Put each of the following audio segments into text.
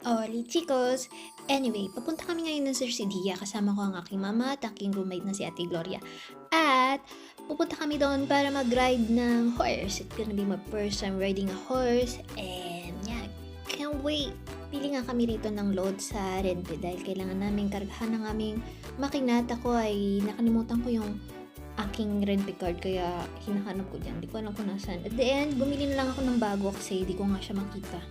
Oli chicos! Anyway, papunta kami ngayon ng Cercidia kasama ko ang aking mama at aking roommate na si Ate Gloria. At pupunta kami doon para mag-ride ng horse. It's gonna be my first time riding a horse and yeah, can't wait! Pili nga kami rito ng load sa Renfe dahil kailangan namin kargahan ng aming makina at ako ay nakalimutan ko yung aking Renfe card kaya hinahanap ko dyan. Di ko alam kung nasaan. At the end, bumili na lang ako ng bago kasi di ko nga siya makita.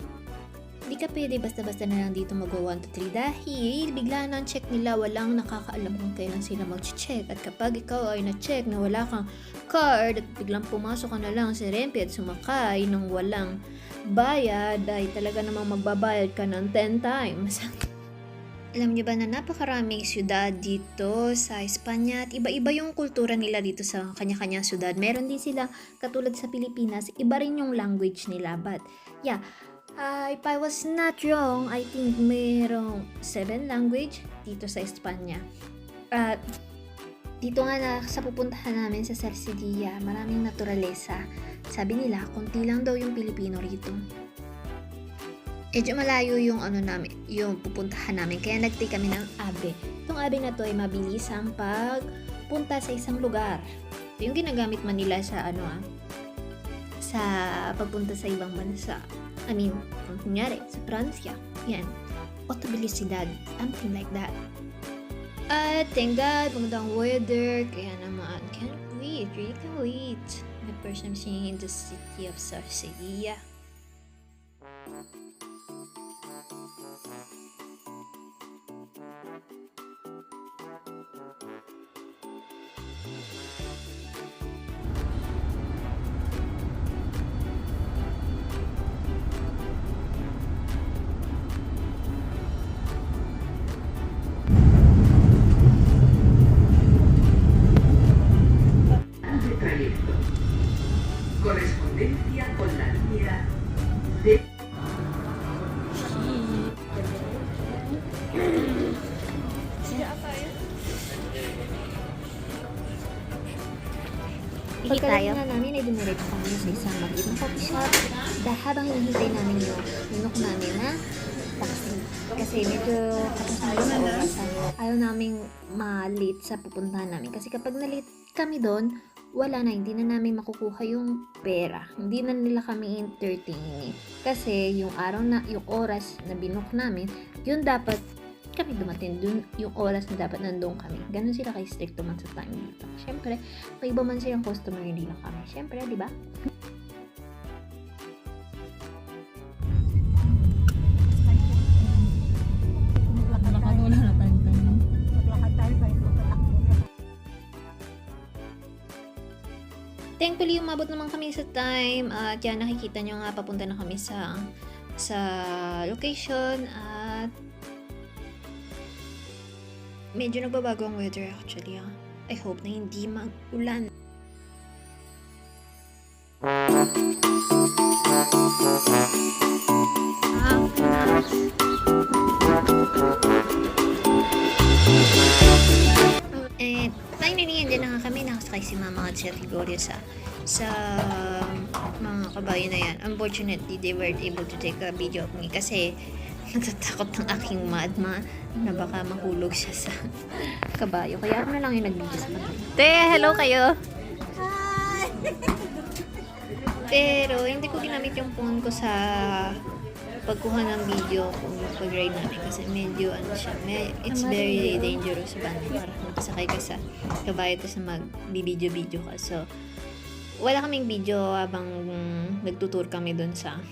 Di ka pwede basta-basta na lang dito mag-1 to 3 dahil bigla na ang check nila, walang nakakaalam kung kailan sila mag-check. At kapag ikaw ay na-check na wala kang card at biglang pumasok ka na lang sa Renfe at sumakay ng walang bayad ay talaga namang magbabayad ka ng 10 times. Alam niyo ba na napakaraming syudad dito sa Espanya at iba-iba yung kultura nila dito sa kanya-kanya syudad. Meron din sila katulad sa Pilipinas, iba rin yung language nila. But yeah, if I was not wrong, I think mayroong 7 language dito sa Espanya. At dito nga na sa pupuntahan namin sa Cercidia, maraming naturalesa. Sabi nila, konti lang daw yung Pilipino rito. Medyo malayo yung yung pupuntahan namin, kaya nag-take kami ng abe. Itong abe na to ay mabilis ang pagpunta sa isang lugar. Ito yung ginagamit man nila sa sa pagpunta sa ibang bansa. I mean, kung kunyari, sa Pransya. Yan. Autobilisidad. Something like that. At thank God, magandang weather. Kaya naman, can't wait. Really can't wait. The first time seeing the city of Sarsilia. De trayecto. Correspondencia con la línea de... Pagkalating na namin ay dumiretso kami sa isang maliit na coffee shop dahil habang hinihintay namin yung minok namin na taxi. Kasi medyo kapos na rin sa oras. Ayaw naming ma-late sa pupuntahan namin. Kasi kapag na-late kami doon, wala na, hindi na namin makukuha yung pera. Hindi na nila kami entertaining. Kasi yung araw na, yung oras na binok namin, yun dapat kami dumating dun, yung oras na dapat nandun kami. Ganun sila kay stricto man sa time dito. Siyempre, may iba man silang customer, hindi lang kami. Siyempre, di ba? Nakawala na time. Maglakad tayo kahit magpatakbo sa Thankfully, umabot naman kami sa time at yan, nakikita nyo nga, papunta na kami sa location at medyo nagbabago ang weather actually. I hope na hindi mag-ulan. And finally, andyan na nga kami. Nakasakay si Mama at si Ate Gloria sa mga kabayo na yan. Unfortunately, they weren't able to take a video of me kasi natatakot ng aking madma na baka mahulog siya sa kabayo. Kaya ako na lang yung nag-video sa kanila. Te, hello kayo! Pero hindi ko ginamit yung phone ko sa pagkuha ng video kung pag-ride namin kasi medyo siya, it's very dangerous sa banda para makasakay ka sa kabayo tapos mag-video-video ka. So, wala kaming video habang nagtutour kami dun sa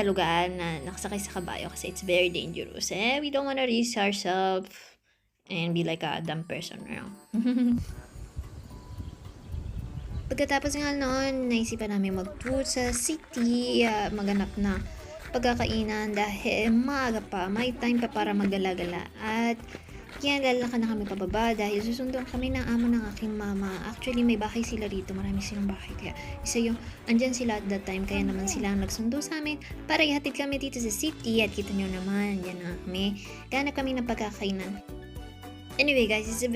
lugar na nakasakay sa kabayo kasi it's very dangerous. We don't wanna risk ourselves and be like a dumb person around. Pagkatapos nga noon, naisipan namin mag-tour sa city, maganap na pagkakainan dahil maaga pa, may time pa para maggala-gala. At yan, lalakad na kami pababa dahil susunduan kami ng amo ng aking mama. Actually, may bahay sila rito, marami silang bahay. Kaya isa yung, andyan sila at that time, kaya naman sila ang nagsundo sa amin para ihatid kami dito sa city. At kita nyo naman, yan na kami. Ganap kami ng pagkakainan. Anyway guys, it was a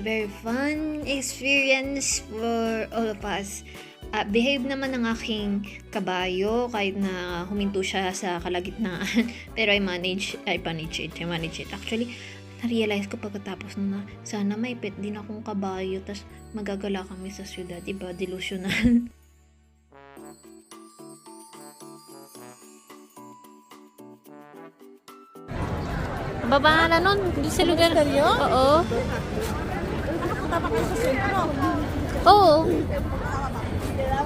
very fun experience for all of us. Behave naman ng aking kabayo kahit na huminto siya sa kalagitnaan. Pero I manage it. Actually, na-realize ko pagkatapos na sana may pet din akong kabayo tas magagala kami sa syudad. Diba? Delusional. Baba na nun. Doon sa lugar. Oo. Punta pa kayo sa sentro. Oo.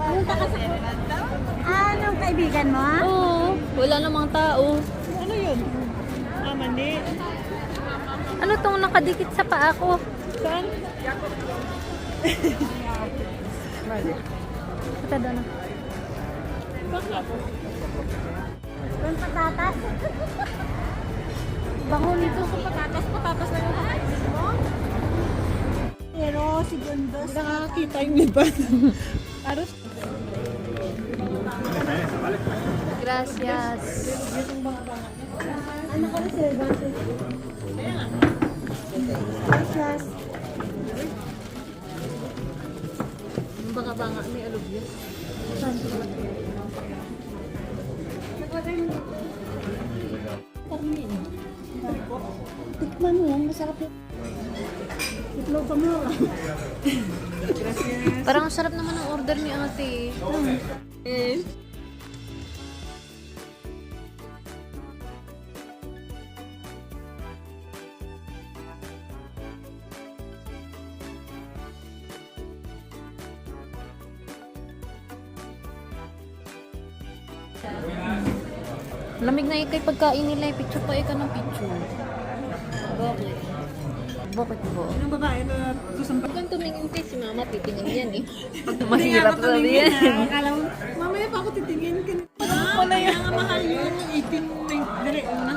Punta ka sa... Anong kaibigan mo? Oo. Wala namang tao. Ano yun? Mandi. Ano tong nakadikit sa paa ko? Saan? Ito doon. Doon patatas. Bango nito sa patatas na yung kakainin mo. Pero si Gundos. Nakakita yung liban. Aros. Gracias. Ano ka reserva? Gracias. Banga-banga, may alubyo. Tikman mo yan, masarap yun. Itlog ka mo. Parang ang sarap naman ang order ni ate. Lamig na ikay pagkain nila. Picture pa ika ng picture. Bakit? Bakit po? Yung babae na susampa. Kung tumingin tayo, si mama titingin yan eh. Mahirap na yan. Akala mo, mamaya pa ako titingin ka. Wala yan. Kaya nga mahal yun. 18, dali, una.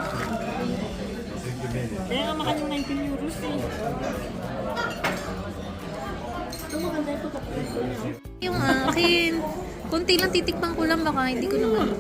Kaya nga mahal yung 19 euros eh. Ito maganda yung pagkapuliso niya. Yung akin, konti lang titikpan ko lang baka hindi ko naman.